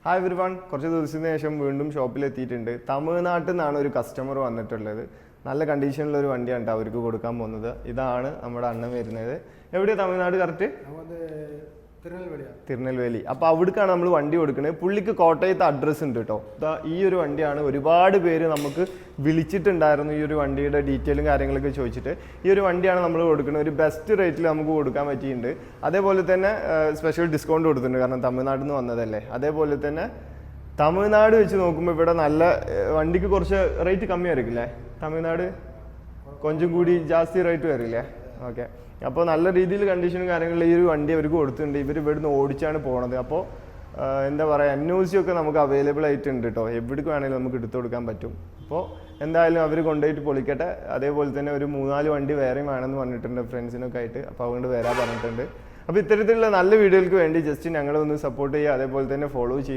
Hi everyone, കുറച്ച് ദിവസത്തിന് ശേഷം വീണ്ടും ഷോപ്പിലെത്തിയിട്ടുണ്ട്. തമിഴ്നാട്ടിൽ നിന്നാണ് ഒരു കസ്റ്റമർ വന്നിട്ടുള്ളത്. നല്ല കണ്ടീഷനിലൊരു വണ്ടിയാണ് അവർക്ക് കൊടുക്കാൻ പോകുന്നത്. ഇതാണ് നമ്മുടെ അണ്ണൻ വരുന്നത്. എവിടെയാണ് തമിഴ്നാട് കറക്റ്റ്? തിരുനെൽവേലി. അപ്പോൾ അവിടേക്കാണ് നമ്മൾ വണ്ടി കൊടുക്കുന്നത്. പുള്ളിക്ക് കോട്ടയത്ത് അഡ്രസ്സ് ഉണ്ട് കേട്ടോ. ഈ ഒരു വണ്ടിയാണ്. ഒരുപാട് പേര് നമുക്ക് വിളിച്ചിട്ടുണ്ടായിരുന്നു ഈ ഒരു വണ്ടിയുടെ ഡീറ്റെയിലും കാര്യങ്ങളൊക്കെ ചോദിച്ചിട്ട്. ഈ ഒരു വണ്ടിയാണ് നമ്മൾ കൊടുക്കുന്നത്. ഒരു ബെസ്റ്റ് റേറ്റിൽ നമുക്ക് കൊടുക്കാൻ പറ്റിയിട്ടുണ്ട്. അതേപോലെ തന്നെ സ്പെഷ്യൽ ഡിസ്കൗണ്ട് കൊടുത്തിട്ടുണ്ട്, കാരണം തമിഴ്നാട്ടിൽ നിന്ന് വന്നതല്ലേ. അതേപോലെ തന്നെ തമിഴ്നാട് വെച്ച് നോക്കുമ്പോൾ ഇവിടെ നല്ല വണ്ടിക്ക് കുറച്ച് റേറ്റ് കമ്മിയായിരിക്കില്ലേ? തമിഴ്നാട് കൊഞ്ചും കൂടി ജാസ്തി റേറ്റ് വരില്ലേ? ഓക്കെ. അപ്പോൾ നല്ല രീതിയിൽ കണ്ടീഷനും കാര്യങ്ങളിൽ ഈ ഒരു വണ്ടി അവർക്ക് കൊടുത്തിട്ടുണ്ട്. ഇവർ ഇവിടുന്ന് ഓടിച്ചാണ് പോണത്. അപ്പോൾ എന്താ പറയുക, NOC ഒക്കെ നമുക്ക് അവൈലബിൾ ആയിട്ടുണ്ട് കേട്ടോ. എവിടേക്ക് വേണമെങ്കിലും നമുക്ക് എടുത്തു കൊടുക്കാൻ പറ്റും. അപ്പോൾ എന്തായാലും അവർ കൊണ്ടുപോയിട്ട് പൊളിക്കട്ടെ. അതേപോലെ തന്നെ ഒരു 3-4 വണ്ടി വേറെയും വേണമെന്ന് പറഞ്ഞിട്ടുണ്ട് ഫ്രണ്ട്സിനൊക്കെ ആയിട്ട്. അപ്പോൾ അതുകൊണ്ട് വരാൻ പറഞ്ഞിട്ടുണ്ട്. അപ്പോൾ ഇത്തരത്തിലുള്ള നല്ല വീഡിയോകൾക്ക് വേണ്ടി ജസ്റ്റ് ഞങ്ങളെ ഒന്ന് സപ്പോർട്ട് ചെയ്യുക, അതേപോലെ തന്നെ ഫോളോ ചെയ്യുക.